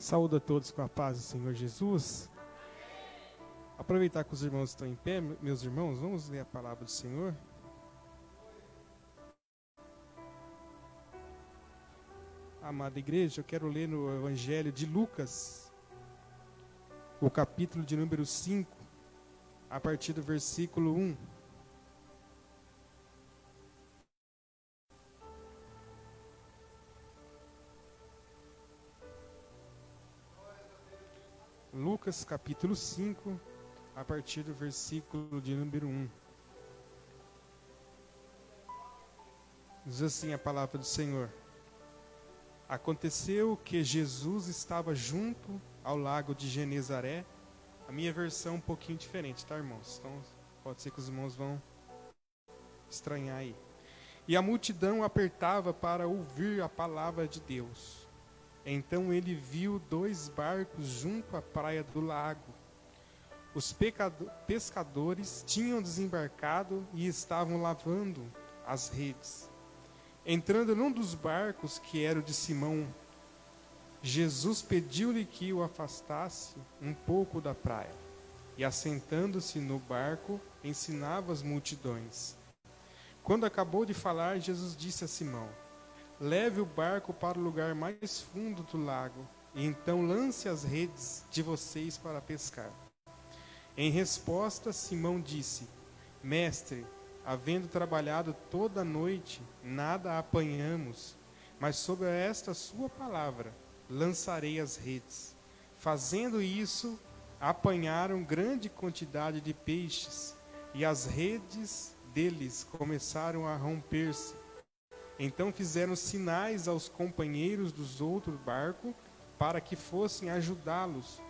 Saúdo a todos com a paz do Senhor Jesus. Aproveitar que os irmãos estão em pé, meus irmãos, vamos ler a palavra do Senhor. Amada igreja, eu quero ler no Evangelho de Lucas, o capítulo de número 5, a partir do versículo 1. Lucas capítulo 5, a partir do versículo de número 1. Diz assim a palavra do Senhor. Aconteceu que Jesus estava junto ao lago de Genezaré. A minha versão é um pouquinho diferente, tá, irmãos? Então pode ser que os irmãos vão estranhar aí. E a multidão apertava para ouvir a palavra de Deus. Então ele viu 2 barcos junto à praia do lago. Os pescadores tinham desembarcado e estavam lavando as redes. Entrando num dos barcos, que era o de Simão, Jesus pediu-lhe que o afastasse um pouco da praia. E assentando-se no barco, ensinava as multidões. Quando acabou de falar, Jesus disse a Simão: leve o barco para o lugar mais fundo do lago, e então lance as redes de vocês para pescar. Em resposta, Simão disse: Mestre, havendo trabalhado toda a noite, nada apanhamos, mas sobre esta sua palavra lançarei as redes. Fazendo isso, apanharam grande quantidade de peixes, e as redes deles começaram a romper-se. Então fizeram sinais aos companheiros dos outros barcos para que fossem ajudá-los.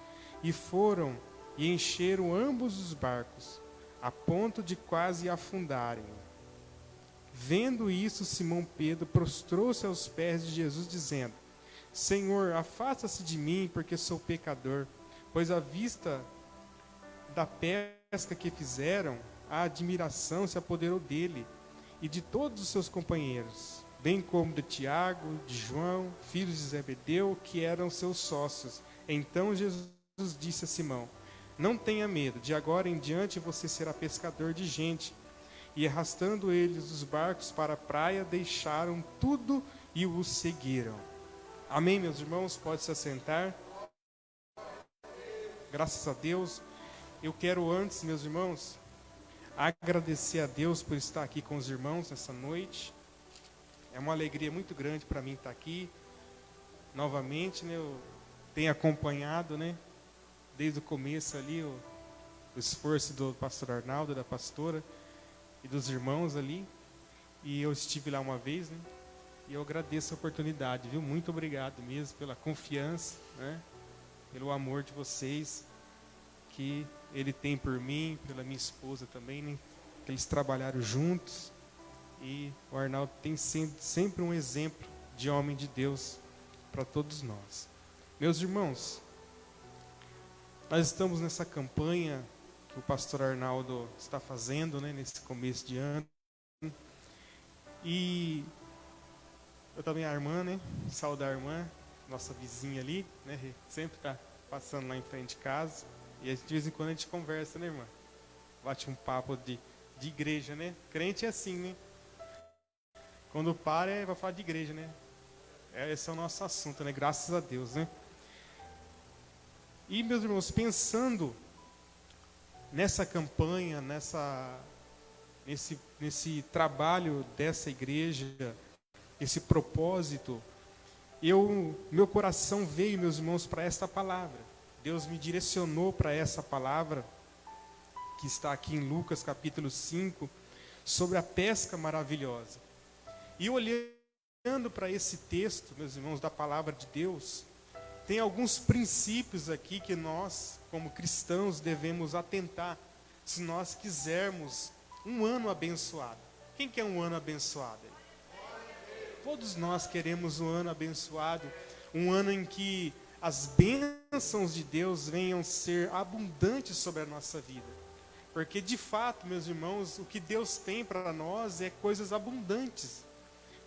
E foram e encheram ambos os barcos, a ponto de quase afundarem. Vendo isso, Simão Pedro prostrou-se aos pés de Jesus, dizendo: Senhor, afasta-se de mim, porque sou pecador. Pois à vista da pesca que fizeram, a admiração se apoderou dele e de todos os seus companheiros, bem como de Tiago, de João, filhos de Zebedeu, que eram seus sócios. Então Jesus disse a Simão: não tenha medo, de agora em diante você será pescador de gente. E arrastando eles os barcos para a praia, deixaram tudo e os seguiram. Amém, meus irmãos? Pode se assentar. Graças a Deus. Eu quero antes, meus irmãos, agradecer a Deus por estar aqui com os irmãos nessa noite. É uma alegria muito grande para mim estar aqui novamente, né? Eu tenho acompanhado, né, desde o começo ali o esforço do pastor Arnaldo, da pastora e dos irmãos ali. E eu estive lá uma vez, né? E eu agradeço a oportunidade, viu? Muito obrigado mesmo pela confiança, né? Pelo amor de vocês que ele tem por mim, pela minha esposa também, né? Eles trabalharam juntos. E o Arnaldo tem sempre um exemplo de homem de Deus para todos nós. Meus irmãos, nós estamos nessa campanha que o pastor Arnaldo está fazendo, né, nesse começo de ano. E eu também, a irmã, né, saudar a irmã, nossa vizinha ali, né, sempre está passando lá em frente de casa. E de vez em quando a gente conversa, né, irmã? Bate um papo de igreja, né? Crente é assim, né? Quando para é para falar de igreja, né? Esse é o nosso assunto, né? Graças a Deus, né? E, meus irmãos, pensando nessa campanha, nesse trabalho dessa igreja, esse propósito, meu coração veio, meus irmãos, para esta palavra. Deus me direcionou para essa palavra, que está aqui em Lucas capítulo 5, sobre a pesca maravilhosa. E olhando para esse texto, meus irmãos, da palavra de Deus, tem alguns princípios aqui que nós, como cristãos, devemos atentar, se nós quisermos um ano abençoado. Quem quer um ano abençoado? Todos nós queremos um ano abençoado, um ano em que as bênçãos de Deus venham ser abundantes sobre a nossa vida. Porque, de fato, meus irmãos, o que Deus tem para nós é coisas abundantes.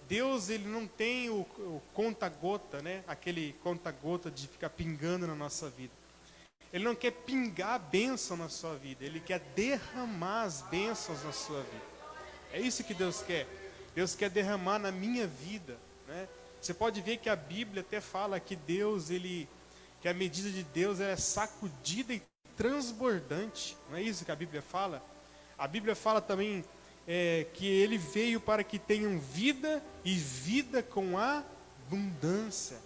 Deus, ele não tem o conta-gota, né? Aquele conta-gota de ficar pingando na nossa vida. Ele não quer pingar a bênção na sua vida, ele quer derramar as bênçãos na sua vida. É isso que Deus quer. Deus quer derramar na minha vida, né? Você pode ver que a Bíblia até fala que que a medida de Deus é sacudida e transbordante. Não é isso que a Bíblia fala? A Bíblia fala também que ele veio para que tenham vida e vida com abundância.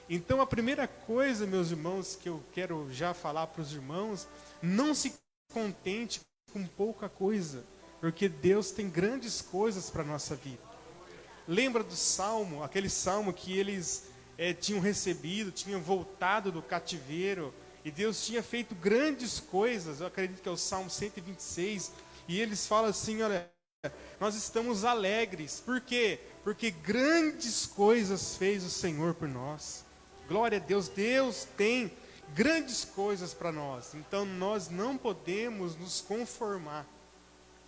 Então a primeira coisa, meus irmãos, que eu quero já falar para os irmãos, não se contente com pouca coisa, porque Deus tem grandes coisas para a nossa vida. Lembra do Salmo, aquele Salmo que eles tinham recebido, tinham voltado do cativeiro, e Deus tinha feito grandes coisas. Eu acredito que é o Salmo 126, e eles falam assim, olha, nós estamos alegres. Por quê? Porque grandes coisas fez o Senhor por nós. Glória a Deus, Deus tem grandes coisas para nós. Então nós não podemos nos conformar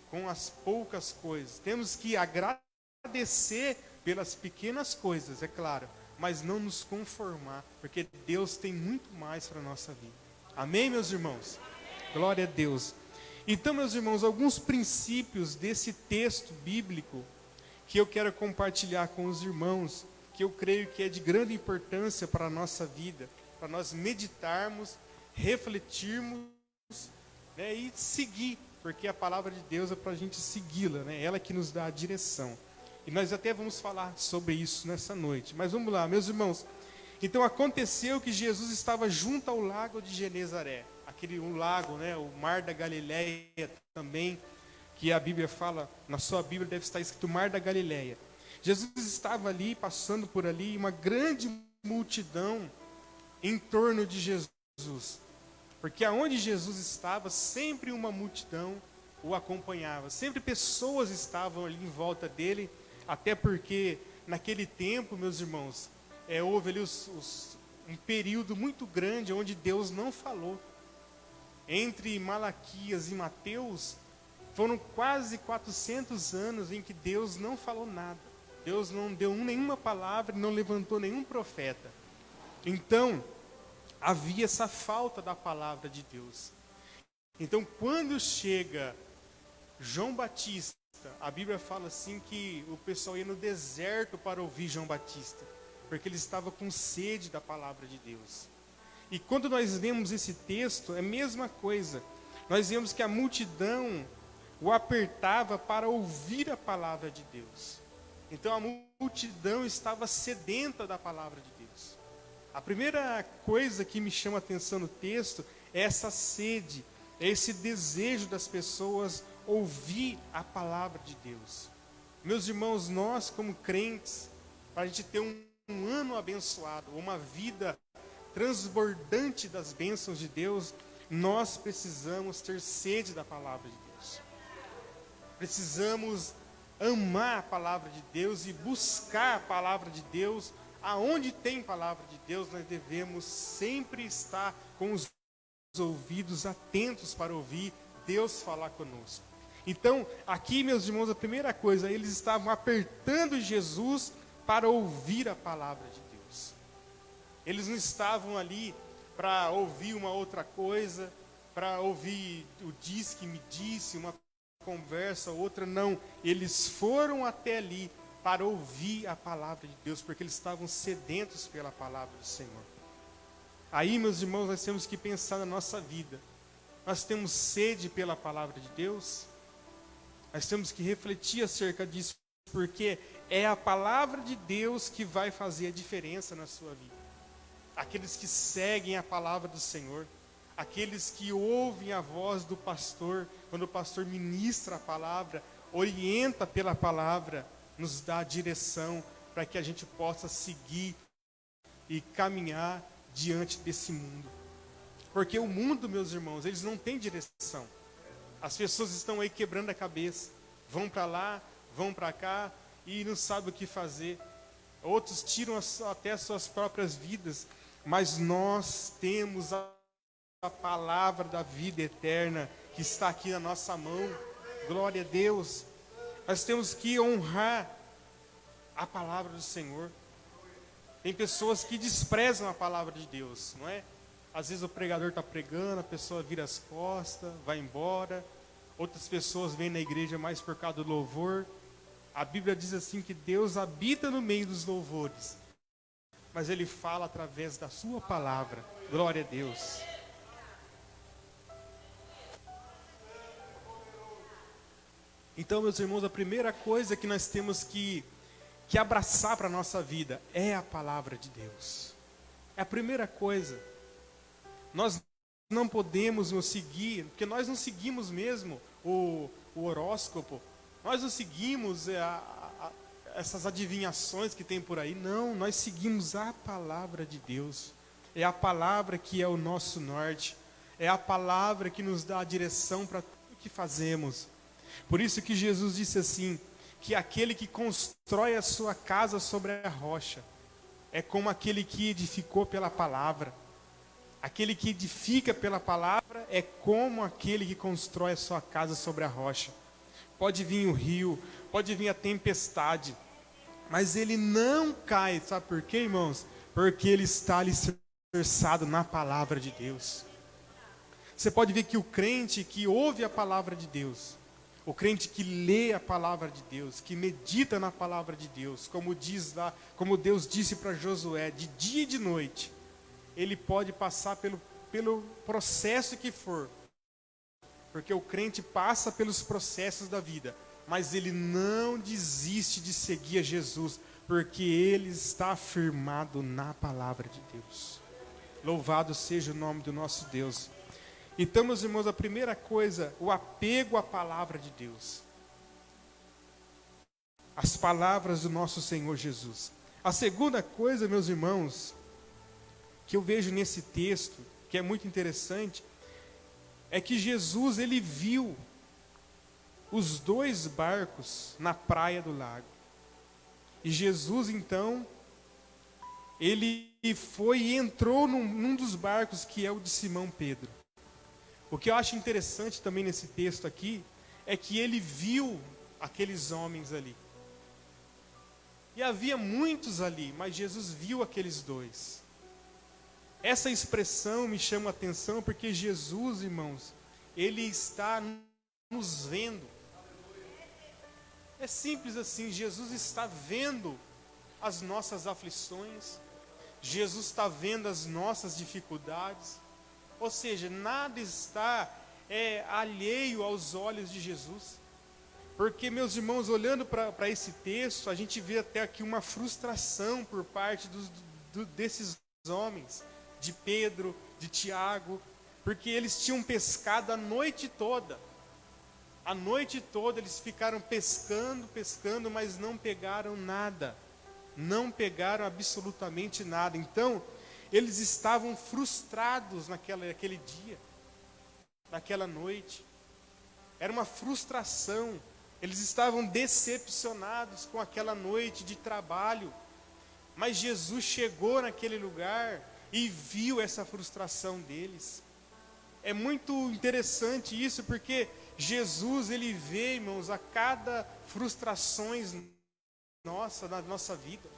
com as poucas coisas. Temos que agradecer pelas pequenas coisas, é claro, mas não nos conformar, porque Deus tem muito mais para a nossa vida. Amém, meus irmãos? Glória a Deus. Então, meus irmãos, alguns princípios desse texto bíblico que eu quero compartilhar com os irmãos, que eu creio que é de grande importância para a nossa vida, para nós meditarmos, refletirmos, né, e seguir, porque a palavra de Deus é para a gente segui-la, né, ela que nos dá a direção. E nós até vamos falar sobre isso nessa noite. Mas vamos lá, meus irmãos. Então aconteceu que Jesus estava junto ao lago de Genezaré, um lago, né, o Mar da Galileia também, que a Bíblia fala, na sua Bíblia deve estar escrito Mar da Galileia. Jesus estava ali, passando por ali, uma grande multidão em torno de Jesus. Porque aonde Jesus estava, sempre uma multidão o acompanhava. Sempre pessoas estavam ali em volta dele, até porque naquele tempo, meus irmãos, houve ali um período muito grande onde Deus não falou. Entre Malaquias e Mateus, foram quase 400 anos em que Deus não falou nada. Deus não deu nenhuma palavra, não levantou nenhum profeta. Então, havia essa falta da palavra de Deus. Então, quando chega João Batista, a Bíblia fala assim que o pessoal ia no deserto para ouvir João Batista, porque ele estava com sede da palavra de Deus. E quando nós lemos esse texto, é a mesma coisa. Nós vemos que a multidão o apertava para ouvir a palavra de Deus. Então a multidão estava sedenta da palavra de Deus. A primeira coisa que me chama a atenção no texto é essa sede, é esse desejo das pessoas ouvir a palavra de Deus. Meus irmãos, nós como crentes, para a gente ter um ano abençoado, uma vida transbordante das bênçãos de Deus, nós precisamos ter sede da palavra de Deus. Precisamos amar a palavra de Deus e buscar a palavra de Deus. Aonde tem palavra de Deus, nós devemos sempre estar com os ouvidos atentos para ouvir Deus falar conosco. Então, aqui, meus irmãos, a primeira coisa, eles estavam apertando Jesus para ouvir a palavra de Deus. Eles não estavam ali para ouvir uma outra coisa, para ouvir o diz que me disse, uma conversa, outra, não. Eles foram até ali para ouvir a palavra de Deus, porque eles estavam sedentos pela palavra do Senhor. Aí, meus irmãos, nós temos que pensar na nossa vida. Nós temos sede pela palavra de Deus? Nós temos que refletir acerca disso, porque é a palavra de Deus que vai fazer a diferença na sua vida. Aqueles que seguem a palavra do Senhor, aqueles que ouvem a voz do pastor, quando o pastor ministra a palavra, orienta pela palavra, nos dá a direção para que a gente possa seguir e caminhar diante desse mundo. Porque o mundo, meus irmãos, eles não têm direção. As pessoas estão aí quebrando a cabeça, vão para lá, vão para cá e não sabem o que fazer. Outros tiram até as suas próprias vidas, mas nós temos a palavra da vida eterna que está aqui na nossa mão. Glória a Deus. Nós temos que honrar a palavra do Senhor. Tem pessoas que desprezam a palavra de Deus, não é? Às vezes o pregador está pregando, a pessoa vira as costas, vai embora. Outras pessoas vêm na igreja mais por causa do louvor. A Bíblia diz assim que Deus habita no meio dos louvores, mas Ele fala através da sua palavra. Glória a Deus. Então, meus irmãos, a primeira coisa que nós temos que abraçar para a nossa vida é a palavra de Deus. É a primeira coisa. Nós não podemos nos seguir, porque nós não seguimos mesmo o horóscopo, nós não seguimos essas adivinhações que tem por aí. Não, nós seguimos a palavra de Deus. É a palavra que é o nosso norte. É a palavra que nos dá a direção para tudo que fazemos. Por isso que Jesus disse assim, que aquele que constrói a sua casa sobre a rocha é como aquele que edificou pela palavra. Aquele que edifica pela palavra é como aquele que constrói a sua casa sobre a rocha. Pode vir o rio, pode vir a tempestade, mas ele não cai. Sabe por quê, irmãos? Porque ele está alicerçado na palavra de Deus. Você pode ver que o crente que ouve a palavra de Deus, o crente que lê a palavra de Deus, que medita na palavra de Deus, como diz lá, como Deus disse para Josué, de dia e de noite, ele pode passar pelo processo que for, porque o crente passa pelos processos da vida, mas ele não desiste de seguir a Jesus, porque ele está firmado na palavra de Deus. Louvado seja o nome do nosso Deus. Então, meus irmãos, a primeira coisa, o apego à palavra de Deus. As palavras do nosso Senhor Jesus. A segunda coisa, meus irmãos, que eu vejo nesse texto, que é muito interessante, é que Jesus, ele viu os dois barcos na praia do lago. E Jesus, então, ele foi e entrou num dos barcos, que é o de Simão Pedro. O que eu acho interessante também nesse texto aqui, é que ele viu aqueles homens ali. E havia muitos ali, mas Jesus viu aqueles dois. Essa expressão me chama a atenção, porque Jesus, irmãos, ele está nos vendo. É simples assim, Jesus está vendo as nossas aflições, Jesus está vendo as nossas dificuldades. Ou seja, nada está alheio aos olhos de Jesus. Porque, meus irmãos, olhando para esse texto, a gente vê até aqui uma frustração por parte desses homens, de Pedro, de Tiago, porque eles tinham pescado a noite toda. A noite toda eles ficaram pescando, mas não pegaram nada. Não pegaram absolutamente nada. Então, eles estavam frustrados naquele dia, naquela noite. Era uma frustração. Eles estavam decepcionados com aquela noite de trabalho. Mas Jesus chegou naquele lugar e viu essa frustração deles. É muito interessante isso, porque Jesus, ele vê, irmãos, a cada frustrações na nossa vida.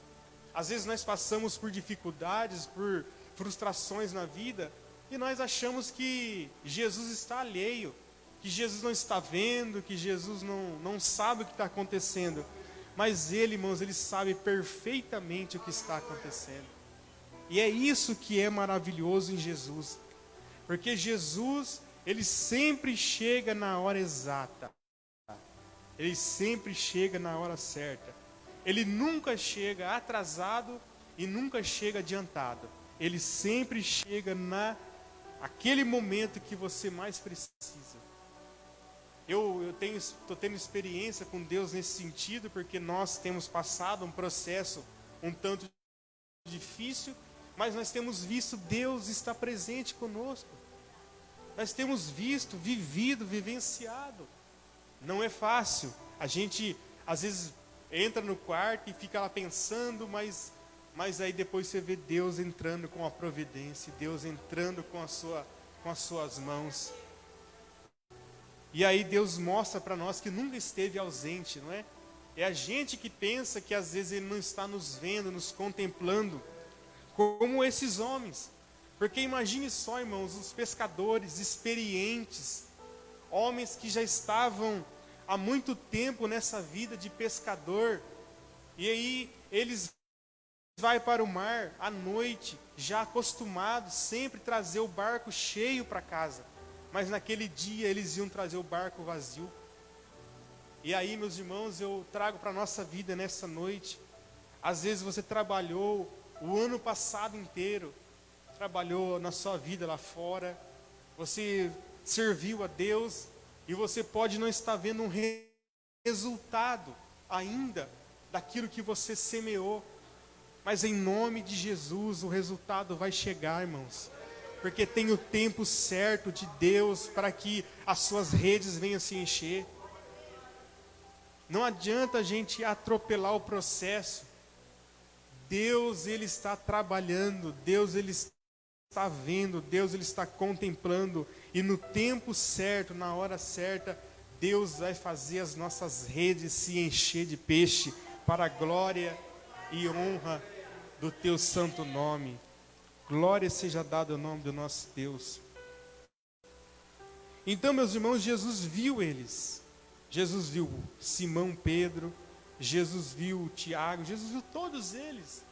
Às vezes nós passamos por dificuldades, por frustrações na vida, e nós achamos que Jesus está alheio, que Jesus não está vendo, que Jesus não sabe o que está acontecendo. Mas Ele, irmãos, Ele sabe perfeitamente o que está acontecendo. E é isso que é maravilhoso em Jesus. Porque Jesus, Ele sempre chega na hora exata. Ele sempre chega na hora certa. Ele nunca chega atrasado e nunca chega adiantado. Ele sempre chega naquele momento que você mais precisa. Eu estou tendo experiência com Deus nesse sentido, porque nós temos passado um processo um tanto difícil, mas nós temos visto Deus estar presente conosco. Nós temos visto, vivenciado. Não é fácil. A gente, às vezes, entra no quarto e fica lá pensando, mas aí depois você vê Deus entrando com a providência, Deus entrando com as suas mãos. E aí Deus mostra para nós que nunca esteve ausente, não é? É a gente que pensa que às vezes Ele não está nos vendo, nos contemplando, como esses homens. Porque imagine só, irmãos, os pescadores experientes, homens que já estavam há muito tempo nessa vida de pescador, e aí eles vai para o mar à noite, já acostumados sempre trazer o barco cheio para casa. Mas naquele dia eles iam trazer o barco vazio. E aí, meus irmãos, eu trago para a nossa vida nessa noite. Às vezes você trabalhou o ano passado inteiro, trabalhou na sua vida lá fora, você serviu a Deus, e você pode não estar vendo um resultado ainda daquilo que você semeou. Mas em nome de Jesus, o resultado vai chegar, irmãos. Porque tem o tempo certo de Deus para que as suas redes venham se encher. Não adianta a gente atropelar o processo. Deus, Ele está trabalhando. Deus, Ele está vendo. Deus, Ele está contemplando. E no tempo certo, na hora certa, Deus vai fazer as nossas redes se encher de peixe para a glória e honra do teu santo nome. Glória seja dada ao nome do nosso Deus. Então, meus irmãos, Jesus viu eles. Jesus viu Simão Pedro, Jesus viu Tiago, Jesus viu todos eles.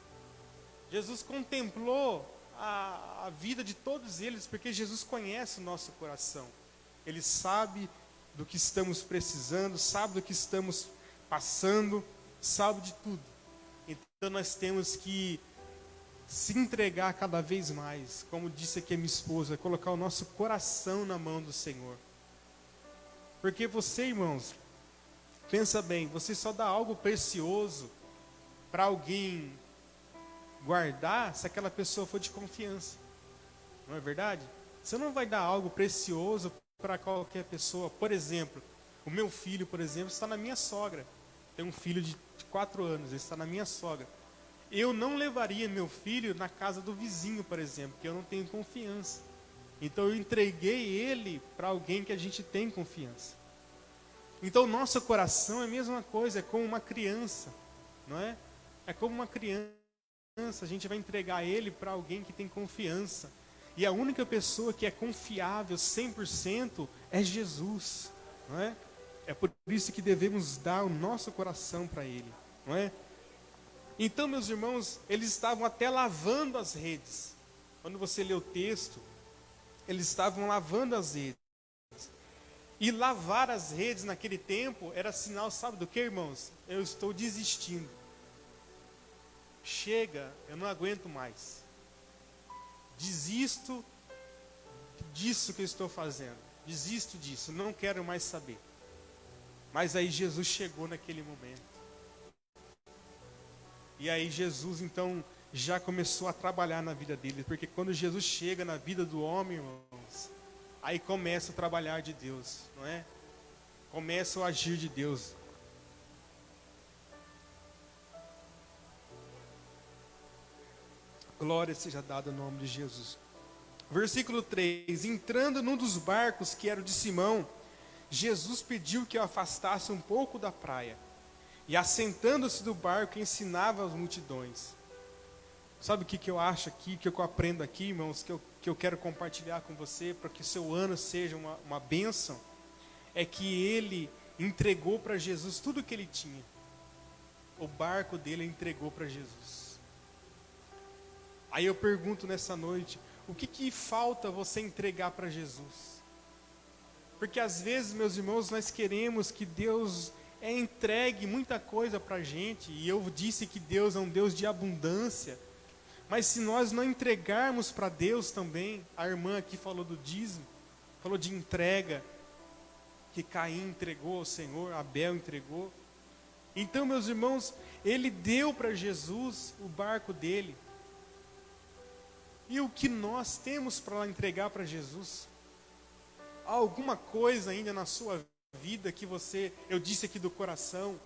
Jesus contemplou a vida de todos eles, porque Jesus conhece o nosso coração. Ele sabe do que estamos precisando, sabe do que estamos passando, sabe de tudo. Então nós temos que se entregar cada vez mais, como disse aqui a minha esposa, colocar o nosso coração na mão do Senhor. Porque você, irmãos, pensa bem, você só dá algo precioso para alguém guardar se aquela pessoa for de confiança. Não é verdade? Você não vai dar algo precioso para qualquer pessoa. Por exemplo, o meu filho, por exemplo, está na minha sogra. Tem um filho de 4 anos, ele está na minha sogra. Eu não levaria meu filho na casa do vizinho, por exemplo, porque eu não tenho confiança. Então eu entreguei ele para alguém que a gente tem confiança. Então o nosso coração é a mesma coisa, é como uma criança, não é? É como uma criança, a gente vai entregar ele para alguém que tem confiança. E a única pessoa que é confiável 100% é Jesus, não é? É por isso que devemos dar o nosso coração para Ele, não é? Então, meus irmãos, eles estavam até lavando as redes. Quando você lê o texto, eles estavam lavando as redes. E lavar as redes naquele tempo era sinal, sabe do que, irmãos? Eu estou desistindo. Chega, eu não aguento mais. Desisto disso que eu estou fazendo. Desisto disso, não quero mais saber. Mas aí Jesus chegou naquele momento. E aí Jesus então já começou a trabalhar na vida dele. Porque quando Jesus chega na vida do homem, irmãos, aí começa o trabalhar de Deus, não é? Começa o agir de Deus. Glória seja dada ao nome de Jesus. Versículo 3. Entrando num dos barcos que era o de Simão, Jesus pediu que o afastasse um pouco da praia. E assentando-se do barco, ensinava as multidões. Sabe o que eu acho aqui, que eu aprendo aqui, irmãos, que eu quero compartilhar com você, para que o seu ano seja uma bênção? É que ele entregou para Jesus tudo o que ele tinha. O barco dele entregou para Jesus. Aí eu pergunto nessa noite, o que falta você entregar para Jesus? Porque às vezes, meus irmãos, nós queremos que Deus entregue muita coisa para a gente. E eu disse que Deus é um Deus de abundância. Mas se nós não entregarmos para Deus também, a irmã aqui falou do dízimo, falou de entrega, que Caim entregou ao Senhor, Abel entregou. Então, meus irmãos, ele deu para Jesus o barco dele. E o que nós temos para entregar para Jesus? Há alguma coisa ainda na sua vida que eu disse aqui do coração?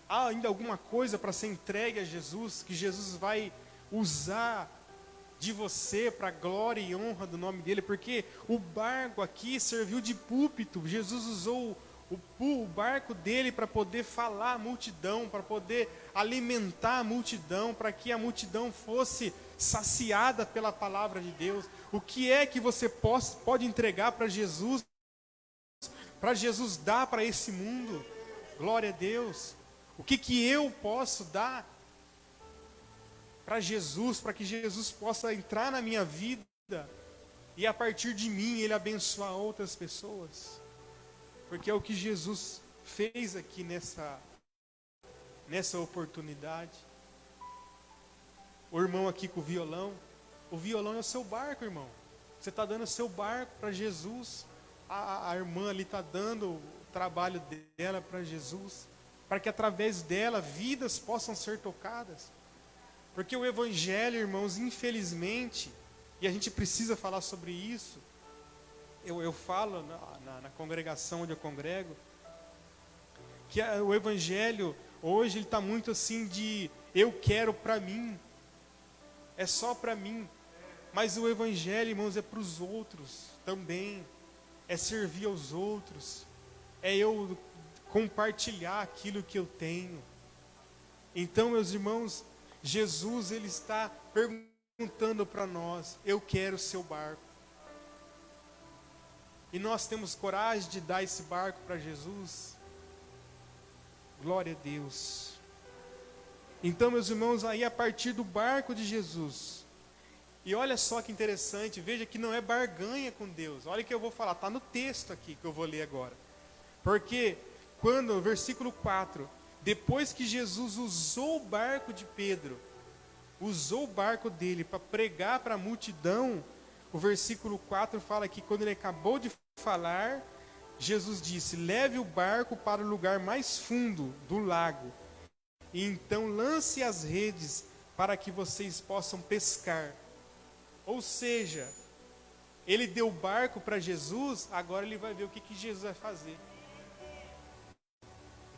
Há ainda alguma coisa para ser entregue a Jesus, que Jesus vai usar de você para a glória e honra do nome dele? Porque o barco aqui serviu de púlpito. Jesus usou o barco dele para poder falar à multidão, para poder alimentar a multidão, para que a multidão fosse saciada pela palavra de Deus. O que é que você pode entregar para Jesus dar para esse mundo? Glória a Deus. O que eu posso dar para Jesus, para que Jesus possa entrar na minha vida e a partir de mim ele abençoar outras pessoas? Porque é o que Jesus fez aqui nessa oportunidade. O irmão aqui com o violão é o seu barco, irmão. Você está dando o seu barco para Jesus. A irmã ali está dando o trabalho dela para Jesus, para que através dela vidas possam ser tocadas. Porque o Evangelho, irmãos, infelizmente, e a gente precisa falar sobre isso, eu falo na congregação onde eu congrego, que o Evangelho hoje ele está muito assim de eu quero para mim, é só para mim. Mas o Evangelho, irmãos, é para os outros também, é servir aos outros, é eu compartilhar aquilo que eu tenho. Então, meus irmãos, Jesus ele está perguntando para nós: eu quero o seu barco. E nós temos coragem de dar esse barco para Jesus? Glória a Deus. Então, meus irmãos, aí a partir do barco de Jesus, e olha só que interessante, veja que não é barganha com Deus. Olha o que eu vou falar, está no texto aqui que eu vou ler agora. Porque quando, versículo 4, depois que Jesus usou o barco de Pedro, usou o barco dele para pregar para a multidão, o versículo 4 fala que quando ele acabou de falar, Jesus disse: leve o barco para o lugar mais fundo do lago, e então lance as redes para que vocês possam pescar. Ou seja, ele deu o barco para Jesus, agora ele vai ver o que Jesus vai fazer.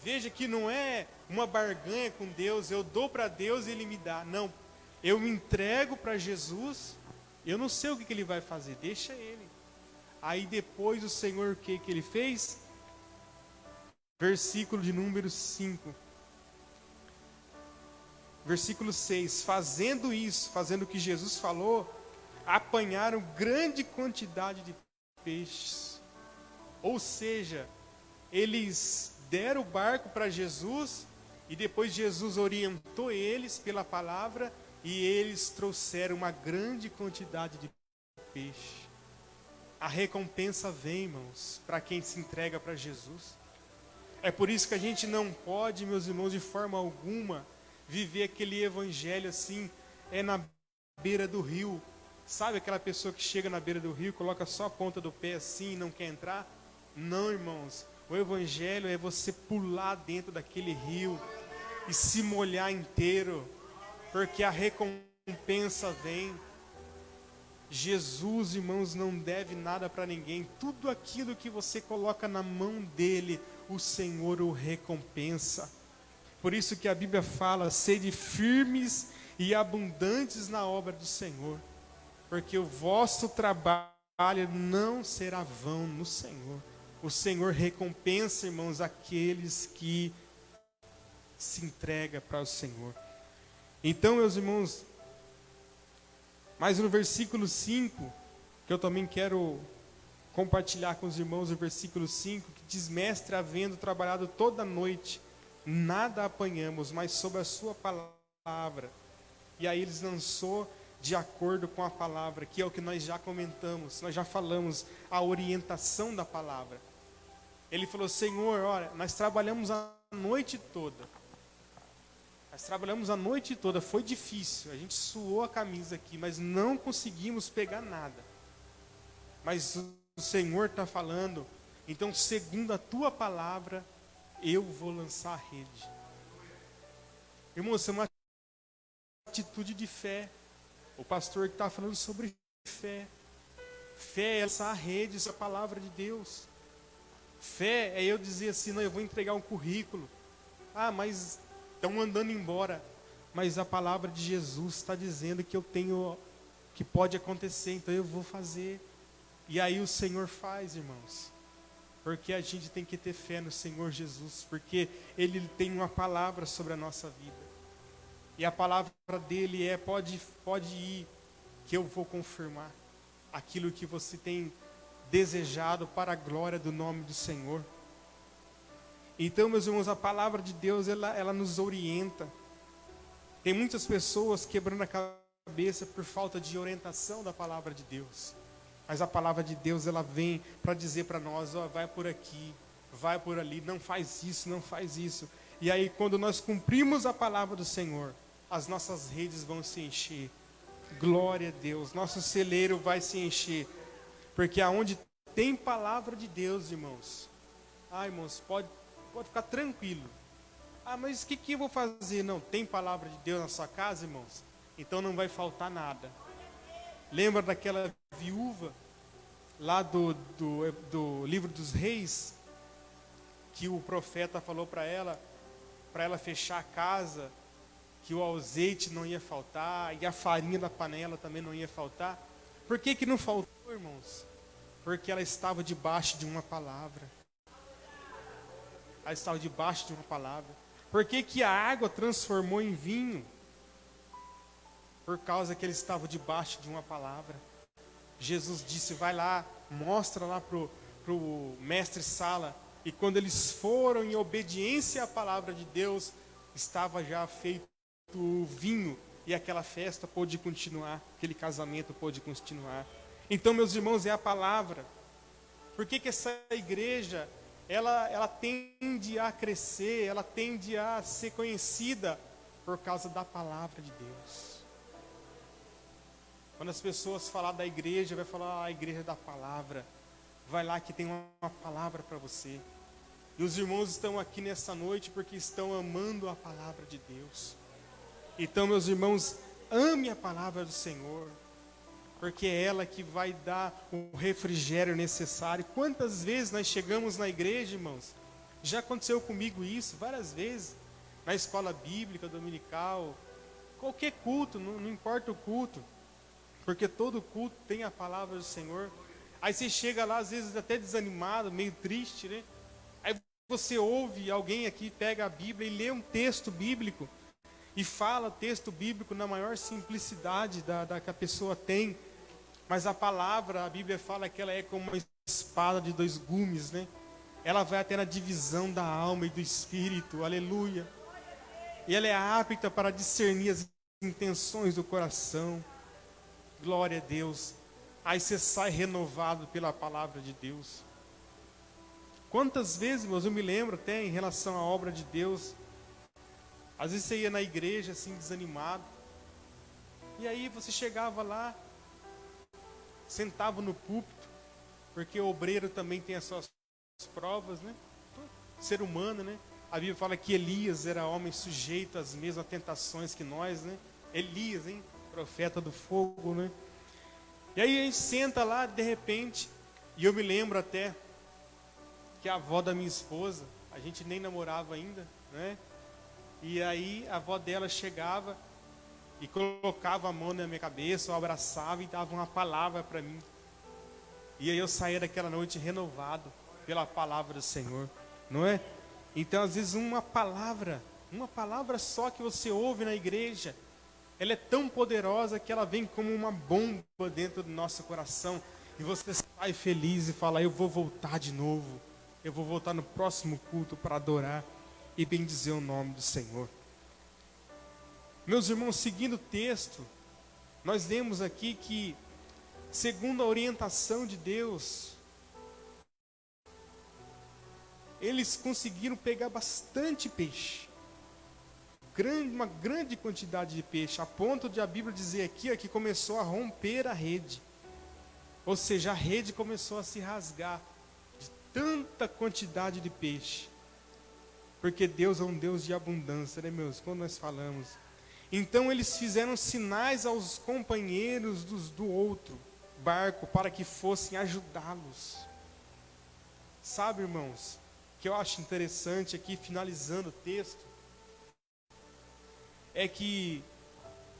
Veja que não é uma barganha com Deus, eu dou para Deus e ele me dá. Não, eu me entrego para Jesus, eu não sei o que ele vai fazer, deixa ele. Aí depois o Senhor, o que ele fez? Versículo de número 5. Versículo 6. Fazendo isso, fazendo o que Jesus falou, apanharam grande quantidade de peixes. Ou seja, eles deram o barco para Jesus, e depois Jesus orientou eles pela palavra, e eles trouxeram uma grande quantidade de peixe. A recompensa vem, irmãos, para quem se entrega para Jesus. É por isso que a gente não pode, meus irmãos, de forma alguma, viver aquele evangelho assim, na beira do rio. Sabe aquela pessoa que chega na beira do rio, coloca só a ponta do pé assim e não quer entrar? Não, irmãos. O evangelho é você pular dentro daquele rio e se molhar inteiro, porque a recompensa vem. Jesus, irmãos, não deve nada para ninguém. Tudo aquilo que você coloca na mão dele, o Senhor o recompensa. Por isso que a Bíblia fala: sede firmes e abundantes na obra do Senhor, porque o vosso trabalho não será vão no Senhor. O Senhor recompensa, irmãos, aqueles que se entregam para o Senhor. Então, meus irmãos, mas no versículo 5, que eu também quero compartilhar com os irmãos, o versículo 5, que diz: mestre, havendo trabalhado toda a noite, nada apanhamos, mas sobre a sua palavra. E aí eles lançou de acordo com a palavra, que é o que nós já comentamos, nós já falamos, a orientação da palavra. Ele falou: Senhor, olha, nós trabalhamos a noite toda. Foi difícil, a gente suou a camisa aqui, mas não conseguimos pegar nada. Mas o Senhor está falando, então segundo a tua palavra, eu vou lançar a rede. Irmão, isso é uma atitude de fé. O pastor que está falando sobre fé. Fé é lançar a rede, isso é a palavra de Deus. Fé é eu dizer assim: não, eu vou entregar um currículo. Ah, mas estão andando embora. Mas a palavra de Jesus está dizendo que eu tenho, que pode acontecer, então eu vou fazer. E aí o Senhor faz, irmãos. Porque a gente tem que ter fé no Senhor Jesus, porque Ele tem uma palavra sobre a nossa vida. E a palavra dele é: pode ir, que eu vou confirmar aquilo que você tem desejado para a glória do nome do Senhor. Então, meus irmãos, a palavra de Deus, ela nos orienta. Tem muitas pessoas quebrando a cabeça por falta de orientação da palavra de Deus. Mas a palavra de Deus, ela vem para dizer para nós: ó, vai por aqui, vai por ali, não faz isso, não faz isso. E aí, quando nós cumprimos a palavra do Senhor, as nossas redes vão se encher. Glória a Deus, nosso celeiro vai se encher. Porque aonde tem palavra de Deus, irmãos, irmãos, pode ficar tranquilo. Mas o que eu vou fazer? Não, tem palavra de Deus na sua casa, irmãos? Então não vai faltar nada. Lembra daquela viúva lá do livro dos reis, que o profeta falou para ela fechar a casa, que o azeite não ia faltar, e a farinha da panela também não ia faltar? Por que não faltou, irmãos? Porque ela estava debaixo de uma palavra. Ela estava debaixo de uma palavra. Por que a água transformou em vinho? Por causa que ele estava debaixo de uma palavra. Jesus disse: vai lá, mostra lá pro mestre Sala. E quando eles foram em obediência à palavra de Deus, estava já feito o vinho. E aquela festa pôde continuar, aquele casamento pôde continuar. Então, meus irmãos, é a palavra. Por que essa igreja, ela tende a crescer, ela tende a ser conhecida? Por causa da palavra de Deus. Quando as pessoas falar da igreja, vai falar: a igreja da palavra. Vai lá que tem uma palavra para você. E os irmãos estão aqui nessa noite porque estão amando a palavra de Deus. Então, meus irmãos, ame a palavra do Senhor, porque é ela que vai dar o refrigério necessário. Quantas vezes nós chegamos na igreja, irmãos? Já aconteceu comigo isso várias vezes. Na escola bíblica, dominical, qualquer culto, não importa o culto. Porque todo culto tem a palavra do Senhor. Aí você chega lá, às vezes até desanimado, meio triste, né? Aí você ouve alguém aqui, pega a Bíblia e lê um texto bíblico. E fala texto bíblico na maior simplicidade da que a pessoa tem. Mas a palavra, a Bíblia fala que ela é como uma espada de dois gumes, né? Ela vai até na divisão da alma e do espírito, aleluia. E ela é apta para discernir as intenções do coração. Glória a Deus. Aí você sai renovado pela palavra de Deus. Quantas vezes, irmãos, eu me lembro até em relação à obra de Deus. Às vezes você ia na igreja assim desanimado. E aí você chegava lá, sentava no púlpito, porque o obreiro também tem as suas provas, né? Ser humano, né? A Bíblia fala que Elias era homem sujeito às mesmas tentações que nós, né? Elias, hein? Profeta do fogo, né? E aí a gente senta lá, de repente, e eu me lembro até que a avó da minha esposa, a gente nem namorava ainda, né? E aí a avó dela chegava e colocava a mão na minha cabeça, eu abraçava e dava uma palavra para mim. E aí eu saía daquela noite renovado pela palavra do Senhor, não é? Então, às vezes, uma palavra só que você ouve na igreja, ela é tão poderosa que ela vem como uma bomba dentro do nosso coração. E você sai feliz e fala: eu vou voltar de novo. Eu vou voltar no próximo culto para adorar e bendizer o nome do Senhor. Meus irmãos, seguindo o texto, nós lemos aqui que, segundo a orientação de Deus, eles conseguiram pegar bastante peixe. Uma grande quantidade de peixe, a ponto de a Bíblia dizer aqui que começou a romper a rede. Ou seja, a rede começou a se rasgar de tanta quantidade de peixe. Porque Deus é um Deus de abundância, né, meus? Quando nós falamos. Então eles fizeram sinais aos companheiros do outro barco para que fossem ajudá-los. Sabe, irmãos, que eu acho interessante aqui, finalizando o texto, é que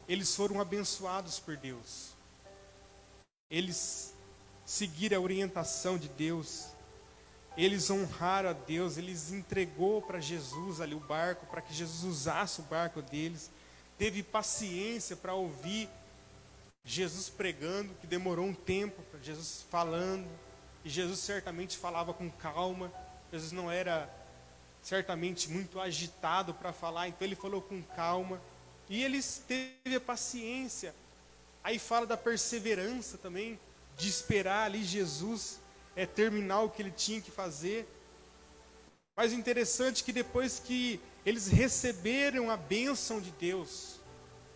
eles foram abençoados por Deus. Eles seguiram a orientação de Deus. eles honraram a Deus, eles entregou para Jesus ali o barco, para que Jesus usasse o barco deles. Teve paciência para ouvir Jesus pregando, que demorou um tempo, para Jesus falando, e Jesus certamente falava com calma. Jesus não era certamente muito agitado para falar, então ele falou com calma, e eles teve a paciência. Aí fala da perseverança também, de esperar ali Jesus terminar o que ele tinha que fazer. Mas o interessante é que depois que eles receberam a bênção de Deus,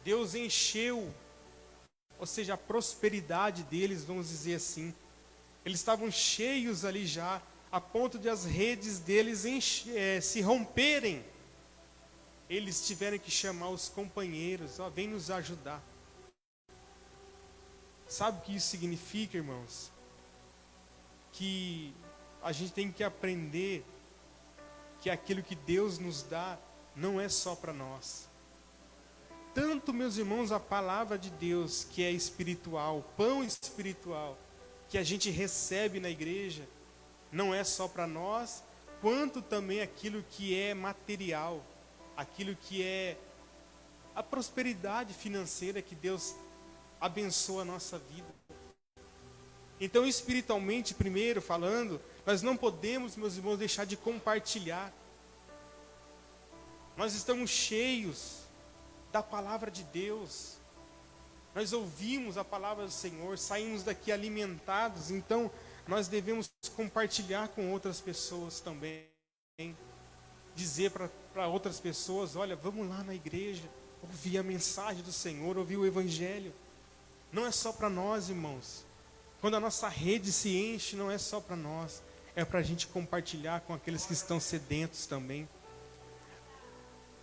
Deus encheu, ou seja, a prosperidade deles, vamos dizer assim. Eles estavam cheios ali já, a ponto de as redes deles se romperem. Eles tiveram que chamar os companheiros, ó, vem nos ajudar. Sabe o que isso significa, irmãos? Que a gente tem que aprender que aquilo que Deus nos dá não é só para nós. Tanto, meus irmãos, a palavra de Deus, que é espiritual, pão espiritual, que a gente recebe na igreja, não é só para nós, quanto também aquilo que é material, aquilo que é a prosperidade financeira que Deus abençoa a nossa vida. Então, espiritualmente, primeiro falando, nós não podemos, meus irmãos, deixar de compartilhar. Nós estamos cheios da palavra de Deus. Nós ouvimos a palavra do Senhor, saímos daqui alimentados, então nós devemos compartilhar com outras pessoas também. Dizer para outras pessoas, olha, vamos lá na igreja, ouvir a mensagem do Senhor, ouvir o Evangelho. Não é só para nós, irmãos. Quando a nossa rede se enche, não é só para nós, é para a gente compartilhar com aqueles que estão sedentos também.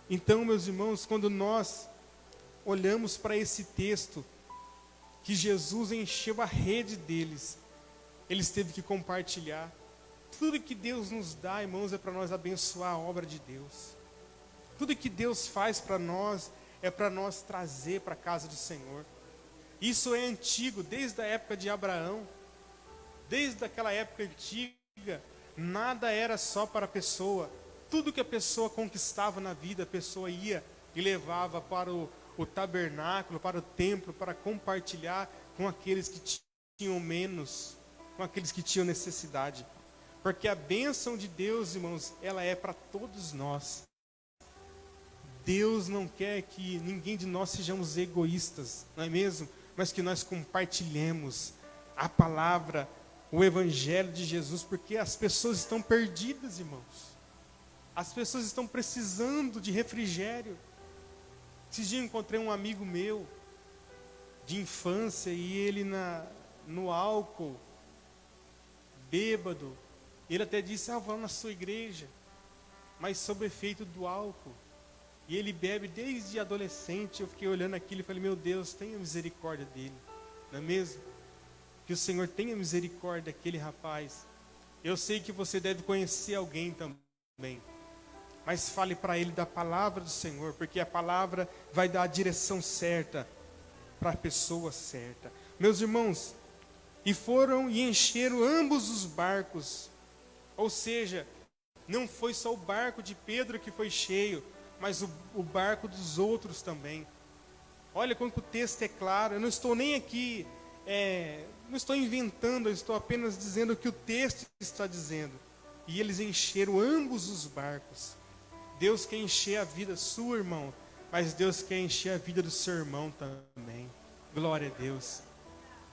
Então, meus irmãos, quando nós olhamos para esse texto, que Jesus encheu a rede deles, eles teve que compartilhar. Tudo que Deus nos dá, irmãos, é para nós abençoar a obra de Deus. Tudo que Deus faz para nós, é para nós trazer para a casa do Senhor. Isso é antigo, desde a época de Abraão. Desde aquela época antiga, nada era só para a pessoa. Tudo que a pessoa conquistava na vida, a pessoa ia e levava para o tabernáculo, para o templo, para compartilhar com aqueles que tinham menos, com aqueles que tinham necessidade. Porque a bênção de Deus, irmãos, ela é para todos nós. Deus não quer que ninguém de nós sejamos egoístas, não é mesmo? Mas que nós compartilhemos a palavra, o Evangelho de Jesus, porque as pessoas estão perdidas, irmãos. As pessoas estão precisando de refrigério. Esses dias eu encontrei um amigo meu, de infância, e ele no álcool, bêbado. Ele até disse, vou na sua igreja, mas sob efeito do álcool. E ele bebe desde adolescente. Eu fiquei olhando aquilo e falei, meu Deus, tenha misericórdia dele, não é mesmo? Que o Senhor tenha misericórdia daquele rapaz. Eu sei que você deve conhecer alguém também, mas fale para ele da palavra do Senhor, porque a palavra vai dar a direção certa para a pessoa certa. Meus irmãos, e foram e encheram ambos os barcos. Ou seja, não foi só o barco de Pedro que foi cheio, mas o barco dos outros também. Olha como o texto é claro. Eu não estou nem aqui, não estou inventando, eu estou apenas dizendo o que o texto está dizendo. E eles encheram ambos os barcos. Deus quer encher a vida sua, irmão, mas Deus quer encher a vida do seu irmão também. Glória a Deus.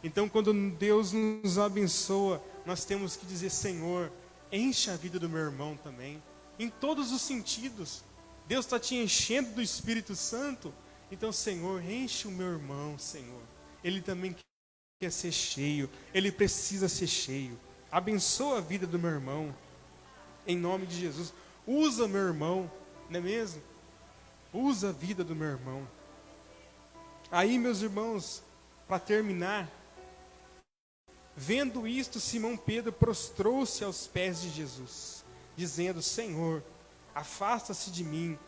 Então, quando Deus nos abençoa, nós temos que dizer, Senhor, enche a vida do meu irmão também, em todos os sentidos. Deus está te enchendo do Espírito Santo, então, Senhor, enche o meu irmão, Senhor. Ele também quer ser cheio, ele precisa ser cheio. Abençoa a vida do meu irmão, em nome de Jesus. Usa meu irmão, não é mesmo? Usa a vida do meu irmão. Aí, meus irmãos, para terminar, vendo isto, Simão Pedro prostrou-se aos pés de Jesus, dizendo, Senhor, afasta-se de mim,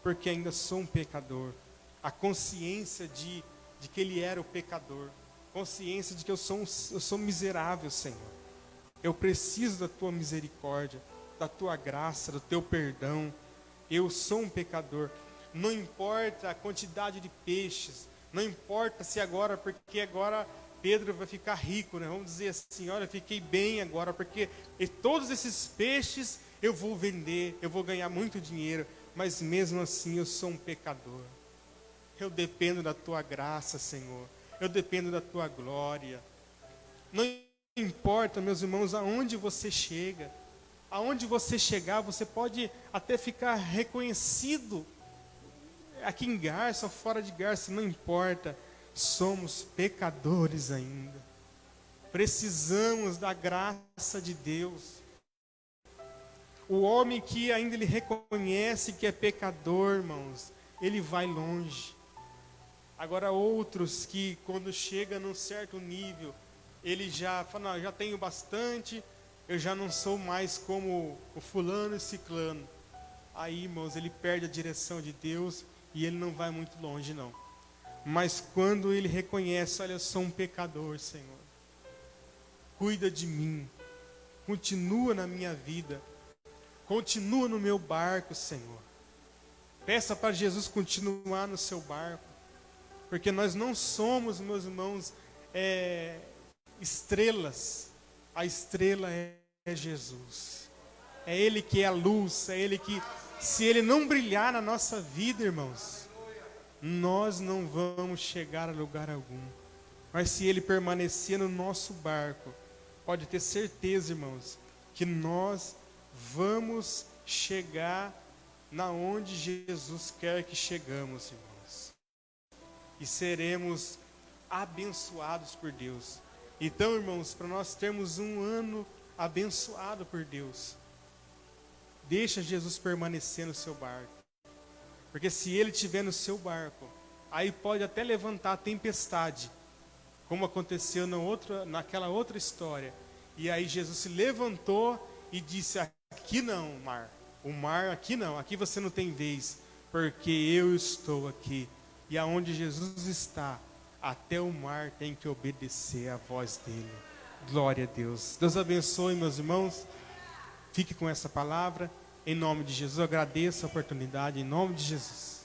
porque ainda sou um pecador. A consciência de que ele era o pecador, consciência de que eu sou miserável, Senhor. Eu preciso da tua misericórdia, da tua graça, do teu perdão. Eu sou um pecador. Não importa a quantidade de peixes, não importa se agora, porque agora Pedro vai ficar rico, né? Vamos dizer assim, olha, fiquei bem agora, porque todos esses peixes eu vou vender, eu vou ganhar muito dinheiro, mas mesmo assim eu sou um pecador. Eu dependo da tua graça, Senhor. Eu dependo da tua glória. Não importa, meus irmãos, aonde você chega. Aonde você chegar, você pode até ficar reconhecido aqui em Garça, fora de Garça, não importa. Somos pecadores ainda. Precisamos da graça de Deus. O homem que ainda ele reconhece que é pecador, irmãos, ele vai longe. Agora outros que quando chega num certo nível, ele já fala, não, já tenho bastante, eu já não sou mais como o fulano e ciclano. Aí, irmãos, ele perde a direção de Deus e ele não vai muito longe, não. Mas quando ele reconhece, olha, eu sou um pecador, Senhor. Cuida de mim. Continua na minha vida. Continua no meu barco, Senhor. Peça para Jesus continuar no seu barco. Porque nós não somos, meus irmãos, estrelas. A estrela é Jesus. É Ele que é a luz. É Ele que, se Ele não brilhar na nossa vida, irmãos, nós não vamos chegar a lugar algum. Mas se Ele permanecer no nosso barco, pode ter certeza, irmãos, que nós vamos chegar na onde Jesus quer que chegamos, irmãos. E seremos abençoados por Deus. Então, irmãos, para nós termos um ano abençoado por Deus, deixa Jesus permanecer no seu barco. Porque se Ele estiver no seu barco, aí pode até levantar a tempestade, como aconteceu naquela outra história. E aí Jesus se levantou e disse, aqui não, mar. O mar aqui não, aqui você não tem vez, porque eu estou aqui. E aonde Jesus está, até o mar tem que obedecer à voz dele. Glória a Deus. Deus abençoe, meus irmãos. Fique com essa palavra. Em nome de Jesus, eu agradeço a oportunidade. Em nome de Jesus.